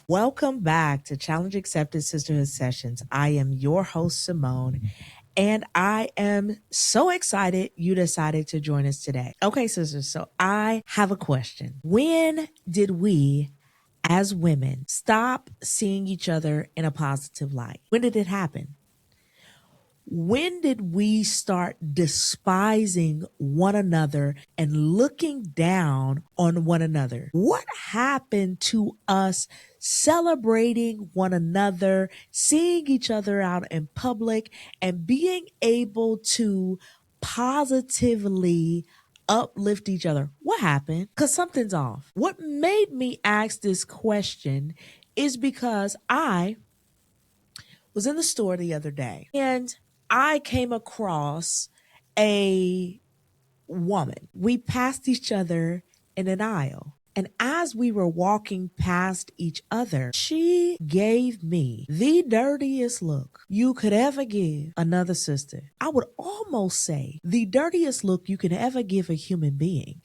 Welcome back to Challenge Accepted Sisterhood Sessions. I am your host, Samone, and I am so excited you decided to join us today. Okay, sisters, so I have a question. When did we, as women, stop seeing each other in a positive light? When did it happen? When did we start despising one another and looking down on one another? What happened to us celebrating one another, seeing each other out in public, and being able to positively uplift each other? What happened? Because something's off. What made me ask this question is because I was in the store the other day and I came across a woman. We passed each other in an aisle. And as we were walking past each other, she gave me the dirtiest look you could ever give another sister. I would almost say the dirtiest look you could ever give a human being.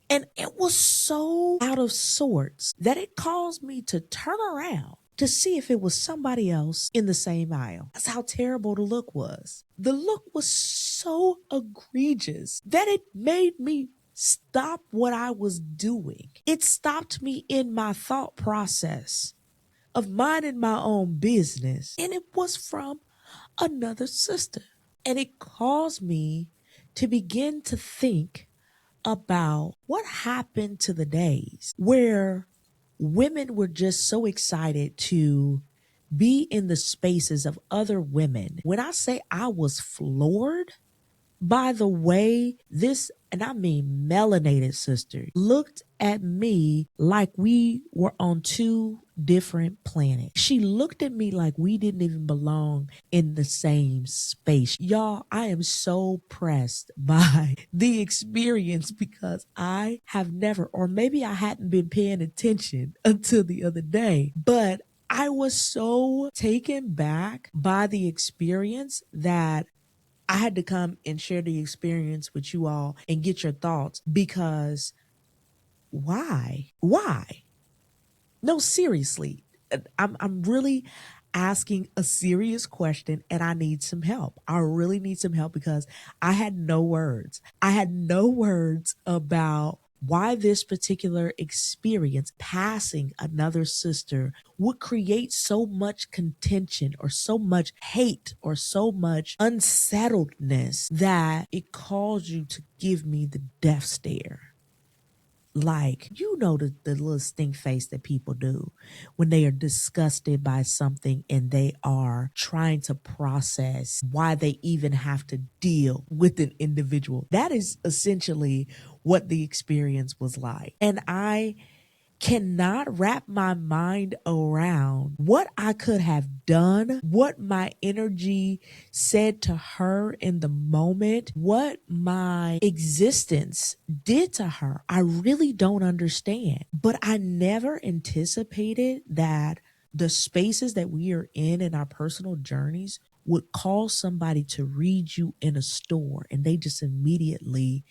And it was so out of sorts that it caused me to turn around to see if it was somebody else in the same aisle. That's how terrible the look was. The look was so egregious that it made me stop what I was doing. It stopped me in my thought process of minding my own business. And it was from another sister. And it caused me to begin to think about what happened to the days where women were just so excited to be in the spaces of other women. When I say I was floored by the way this, and I mean melanated sister, looked at me like we were on two different planets. She looked at me like we didn't even belong in the same space. Y'all, I am so pressed by the experience because I have never, or maybe I hadn't been paying attention until the other day, but I was so taken back by the experience that I had to come and share the experience with you all and get your thoughts because why? Why? No, seriously. I'm really asking a serious question and I need some help. I really need some help because I had no words. I had no words about why this particular experience, passing another sister, would create so much contention or so much hate or so much unsettledness that it caused you to give me the death stare. Like, the little stink face that people do when they are disgusted by something and they are trying to process why they even have to deal with an individual. That is essentially what the experience was like. And I cannot wrap my mind around what I could have done, what my energy said to her in the moment, what my existence did to her. I really don't understand. But I never anticipated that the spaces that we are in our personal journeys would cause somebody to read you in a store and they just immediately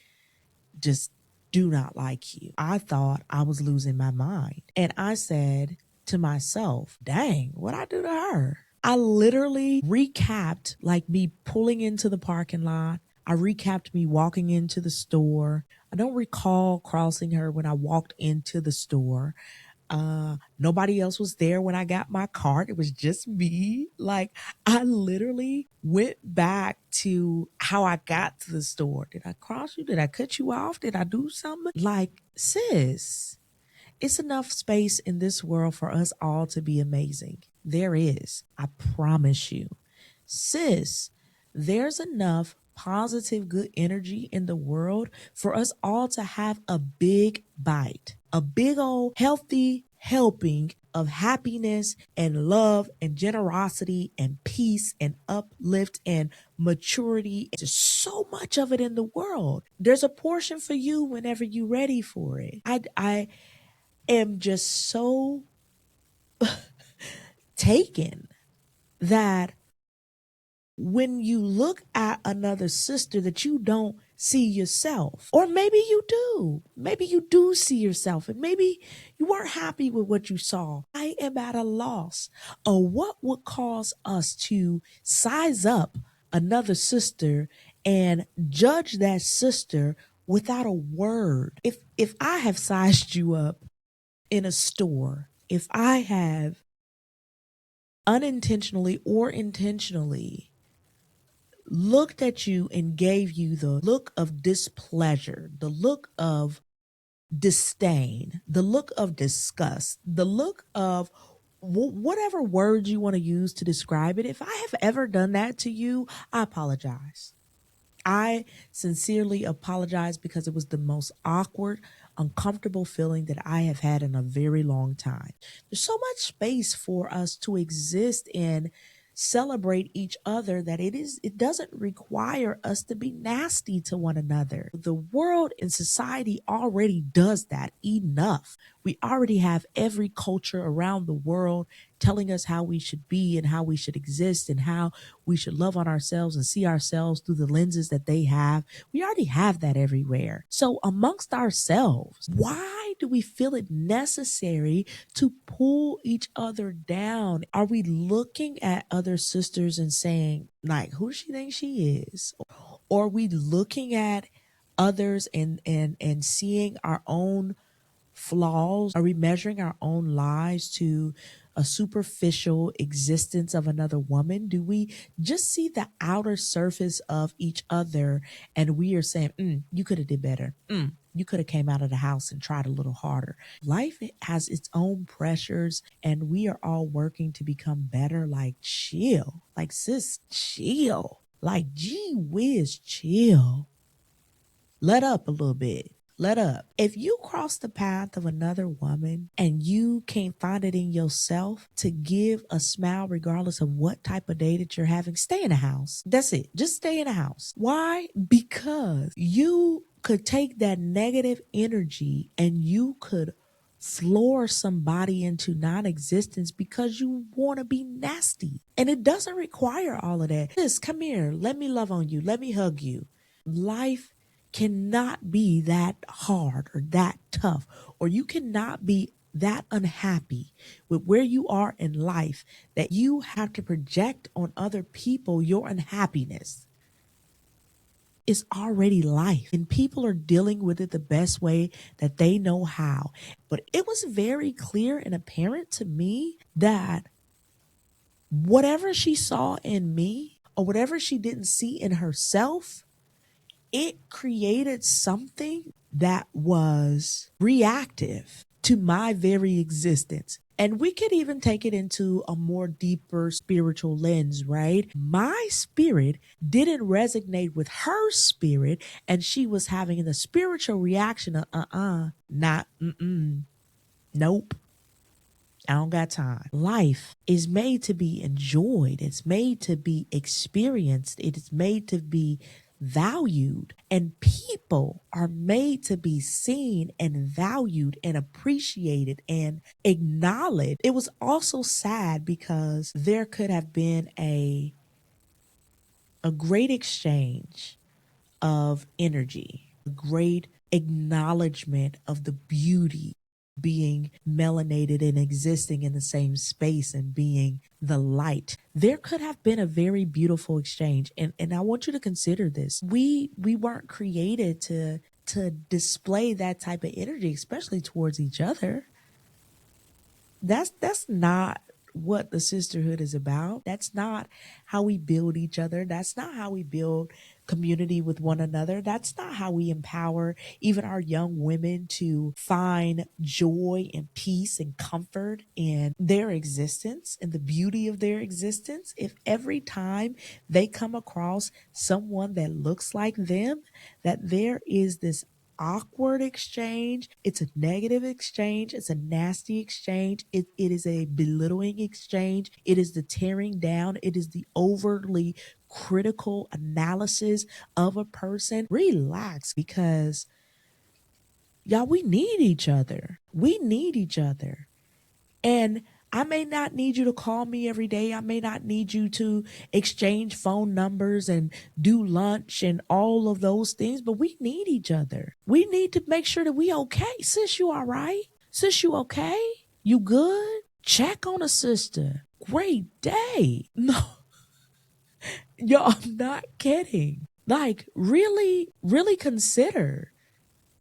just do not like you. I thought I was losing my mind. And I said to myself, dang, what'd I do to her? I literally recapped like me pulling into the parking lot. I recapped me walking into the store. I don't recall crossing her when I walked into the store. Nobody else was there when I got my cart. It was just me. Like, I literally went back to how I got to the store. Did I cross you? Did I cut you off? Did I do something? Like, sis, it's enough space in this world for us all to be amazing. There is. I promise you. Sis, there's enough positive, good energy in the world for us all to have a big bite, a big old healthy helping of happiness and love and generosity and peace and uplift and maturity. There's so much of it in the world. There's a portion for you whenever you're ready for it. I am just so taken that when you look at another sister that you don't see yourself. Or maybe you do. Maybe you do see yourself, and maybe you weren't happy with what you saw. I am at a loss of what would cause us to size up another sister and judge that sister without a word. If I have sized you up in a store, if I have unintentionally or intentionally looked at you and gave you the look of displeasure, the look of disdain, the look of disgust, the look of whatever words you want to use to describe it, if I have ever done that to you, I apologize. I sincerely apologize, because it was the most awkward, uncomfortable feeling that I have had in a very long time. There's so much space for us to exist in, celebrate each other, that it doesn't require us to be nasty to one another. The world and society already does that enough. We already have every culture around the world telling us how we should be and how we should exist and how we should love on ourselves and see ourselves through the lenses that they have. We already have that everywhere. So amongst ourselves, why do we feel it necessary to pull each other down? Are we looking at other sisters and saying, like, who does she think she is? Or are we looking at others and seeing our own flaws? Are we measuring our own lives to a superficial existence of another woman? Do we just see the outer surface of each other and we are saying, you could have did better. You could have came out of the house and tried a little harder. Life has its own pressures, and we are all working to become better. Like, chill. Like, sis, chill. Like, gee whiz, chill. Let up a little bit. Let up. If you cross the path of another woman and you can't find it in yourself to give a smile regardless of what type of day that you're having, stay in the house. That's it. Just stay in the house. Why? Because you could take that negative energy and you could floor somebody into non-existence because you want to be nasty. And it doesn't require all of that. Just come here. Let me love on you. Let me hug you. Life cannot be that hard or that tough, or you cannot be that unhappy with where you are in life that you have to project on other people your unhappiness. It's already life, and people are dealing with it the best way that they know how. But it was very clear and apparent to me that whatever she saw in me or whatever she didn't see in herself, it created something that was reactive to my very existence. And we could even take it into a more deeper spiritual lens, right? My spirit didn't resonate with her spirit, and she was having the spiritual reaction of, nope. I don't got time. Life is made to be enjoyed. It's made to be experienced. It is made to be valued. And people are made to be seen and valued and appreciated and acknowledged. It was also sad because there could have been a great exchange of energy, a great acknowledgement of the beauty being melanated and existing in the same space and being the light. There could have been a very beautiful exchange. And I want you to consider this. We weren't created to display that type of energy, especially towards each other. That's not what the sisterhood is about. That's not how we build each other. That's not how we build community with one another. That's not how we empower even our young women to find joy and peace and comfort in their existence and the beauty of their existence. If every time they come across someone that looks like them, that there is this awkward exchange, it's a negative exchange, it's a nasty exchange, it is a belittling exchange, it is the tearing down, it is the overly critical analysis of a person. Relax, because y'all, we need each other. We need each other. And I may not need you to call me every day. I may not need you to exchange phone numbers and do lunch and all of those things, but we need each other. We need to make sure that we okay. Sis, you all right? Sis, you okay? You good? Check on a sister. Great day. No, yo, I'm not kidding. Like, really, really consider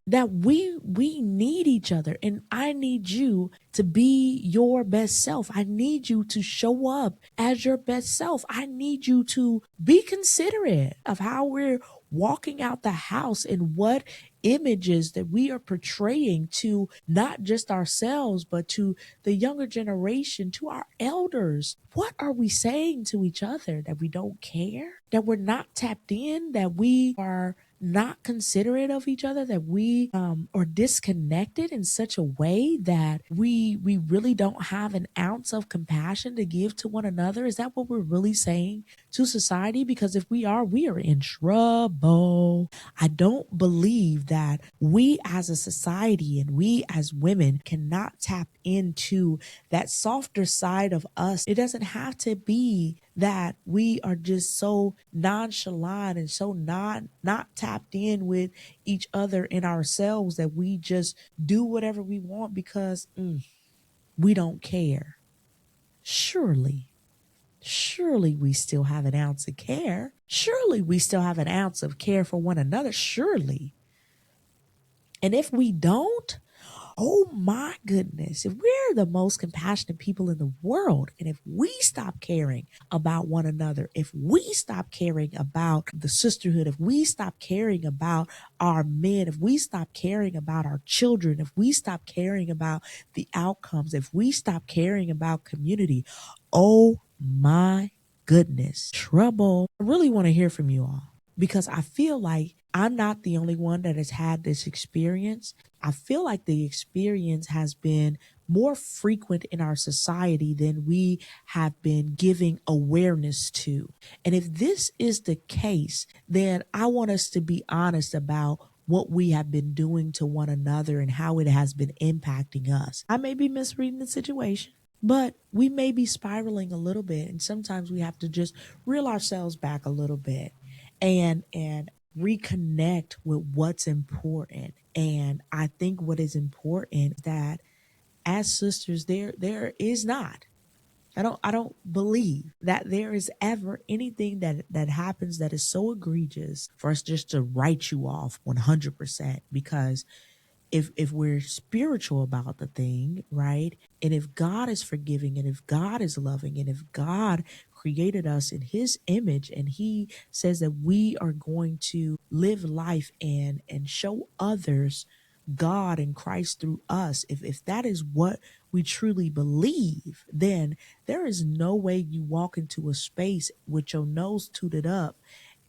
that we need each other, and I need you to be your best self. I need you to show up as your best self. I need you to be considerate of how we're walking out the house and what images that we are portraying to not just ourselves but to the younger generation, to our elders. What are we saying to each other? That we don't care, that we're not tapped in, that we are not considerate of each other, that we are disconnected in such a way that we really don't have an ounce of compassion to give to one another? Is that what we're really saying to society? Because if we are in trouble. I don't believe that we as a society and we as women cannot tap into that softer side of us. It doesn't have to be that we are just so nonchalant and so not tapped in with each other and ourselves that we just do whatever we want because we don't care. Surely we still have an ounce of care. Surely we still have an ounce of care for one another. Surely. And if we don't, oh my goodness, if we're the most compassionate people in the world, and if we stop caring about one another, if we stop caring about the sisterhood, if we stop caring about our men, if we stop caring about our children, if we stop caring about the outcomes, if we stop caring about community, oh my goodness, trouble. I really want to hear from you all because I feel like I'm not the only one that has had this experience. I feel like the experience has been more frequent in our society than we have been giving awareness to. And if this is the case, then I want us to be honest about what we have been doing to one another and how it has been impacting us. I may be misreading the situation, but we may be spiraling a little bit. And sometimes we have to just reel ourselves back a little bit and reconnect with what's important. And I think what is important is that as sisters, there is not. I don't believe that there is ever anything that happens that is so egregious for us just to write you off 100%. Because if we're spiritual about the thing, right? And if God is forgiving and if God is loving and if God created us in his image and he says that we are going to live life and show others God and Christ through us, if that is what we truly believe, then there is no way you walk into a space with your nose tooted up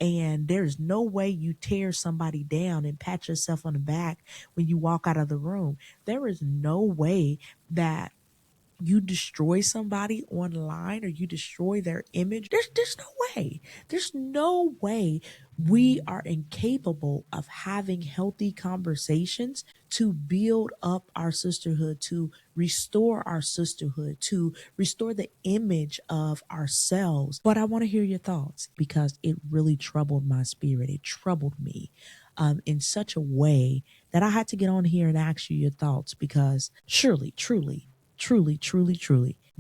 and there's no way you tear somebody down and pat yourself on the back when you walk out of the room. There is no way that you destroy somebody online or you destroy their image. There's no way. There's no way we are incapable of having healthy conversations to build up our sisterhood, to restore our sisterhood, to restore the image of ourselves. But I want to hear your thoughts because it really troubled my spirit. It troubled me in such a way that I had to get on here and ask you your thoughts because surely, truly,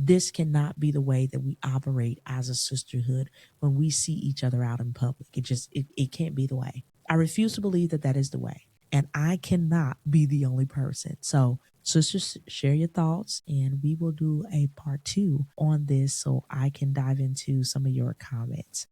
this cannot be the way that we operate as a sisterhood when we see each other out in public. It can't be the way. I refuse to believe that that is the way. And I cannot be the only person. So, sisters, share your thoughts and we will do a part 2 on this so I can dive into some of your comments.